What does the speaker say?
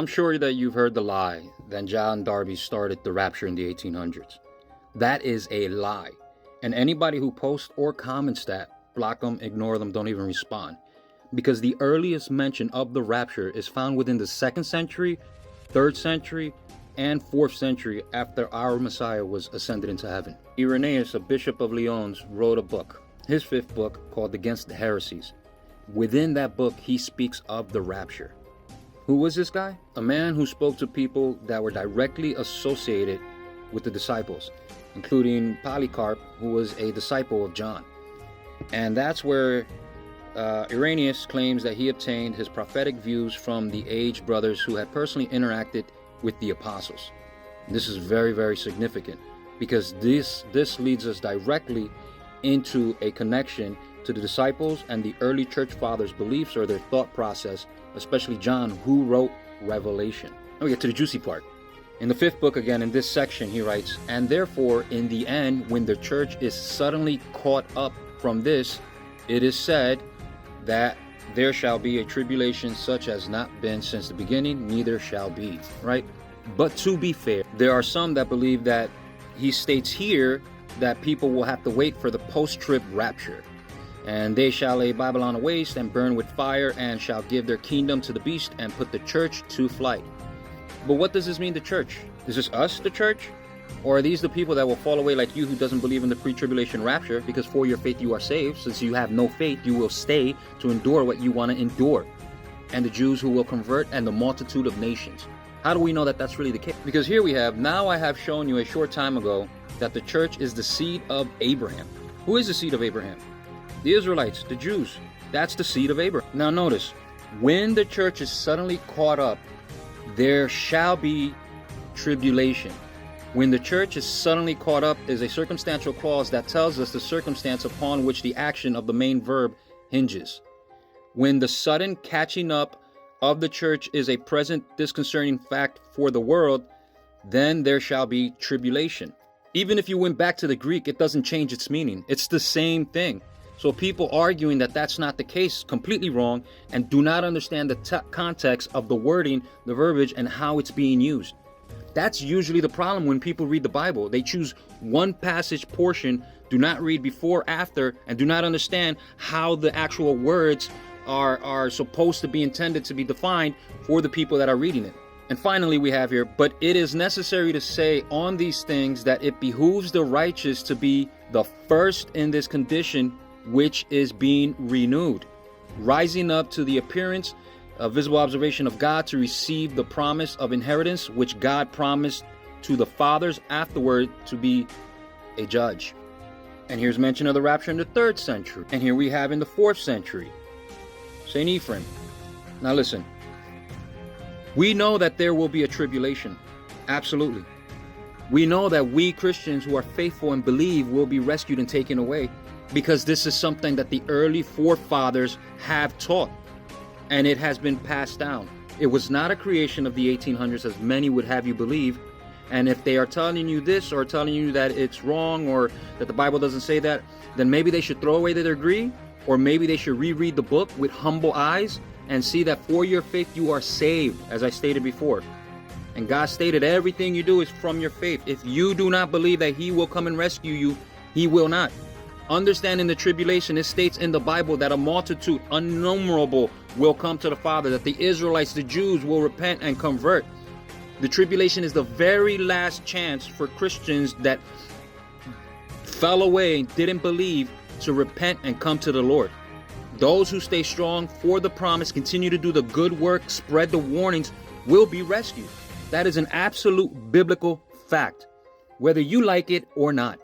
I'm sure that you've heard the lie that John Darby started the Rapture in the 1800s. That is a lie. And anybody who posts or comments that, block them, ignore them, don't even respond. Because the earliest mention of the Rapture is found within the 2nd century, 3rd century, and 4th century after our Messiah was ascended into heaven. Irenaeus, a bishop of Lyons, wrote a book, his 5th book, called Against the Heresies. Within that book, he speaks of the Rapture. Who was this guy? A man who spoke to people that were directly associated with the disciples, including Polycarp, who was a disciple of John. And that's where Irenaeus claims that he obtained his prophetic views from the aged brothers who had personally interacted with the apostles. This is very, very significant because this leads us directly into a connection to the disciples and the early church fathers' beliefs or their thought process, especially John, who wrote Revelation. Now we get to the juicy part. In the 5th book, again, in this section, he writes, "And therefore, in the end, when the church is suddenly caught up from this, it is said that there shall be a tribulation such as not been since the beginning, neither shall be." Right? But to be fair, there are some that believe that he states here that people will have to wait for the post-trib rapture. "And they shall lay Babylon waste and burn with fire, and shall give their kingdom to the beast and put the church to flight." But what does this mean, the church? Is this us, the church? Or are these the people that will fall away like you who doesn't believe in the pre-tribulation rapture? Because for your faith you are saved. Since you have no faith, you will stay to endure what you want to endure. And the Jews who will convert, and the multitude of nations. How do we know that that's really the case? Because here we have, now I have shown you a short time ago that the church is the seed of Abraham. Who is the seed of Abraham? The Israelites, the Jews. That's the seed of Abraham. Now notice, when the church is suddenly caught up, there shall be tribulation. When the church is suddenly caught up is a circumstantial clause that tells us the circumstance upon which the action of the main verb hinges. When the sudden catching up of the church is a present disconcerting fact for the world, then there shall be tribulation. Even if you went back to the Greek, it doesn't change its meaning. It's the same thing. So people arguing that that's not the case, completely wrong, and do not understand the context of the wording, the verbiage, and how it's being used. That's usually the problem when people read the Bible. They choose one passage portion, do not read before, after, and do not understand how the actual words are supposed to be intended to be defined for the people that are reading it. And finally we have here, "But it is necessary to say on these things that it behooves the righteous to be the first in this condition which is being renewed, rising up to the appearance of visible observation of God, to receive the promise of inheritance which God promised to the fathers afterward to be a judge." And here's mention of the rapture in the 3rd century. And here we have in the 4th century, St. Ephraim. Now listen, we know that there will be a tribulation. Absolutely. We know that we Christians who are faithful and believe will be rescued and taken away, because this is something that the early forefathers have taught, and it has been passed down. It was not a creation of the 1800s as many would have you believe. And if they are telling you this or telling you that it's wrong or that the Bible doesn't say that, then maybe they should throw away their degree, or maybe they should reread the book with humble eyes and see that for your faith you are saved, as I stated before. And God stated everything you do is from your faith. If you do not believe that he will come and rescue you, he will not. Understanding the tribulation, it states in the Bible that a multitude, innumerable, will come to the Father, that the Israelites, the Jews, will repent and convert. The tribulation is the very last chance for Christians that fell away and didn't believe to repent and come to the Lord. Those who stay strong for the promise, continue to do the good work, spread the warnings, will be rescued. That is an absolute biblical fact, whether you like it or not.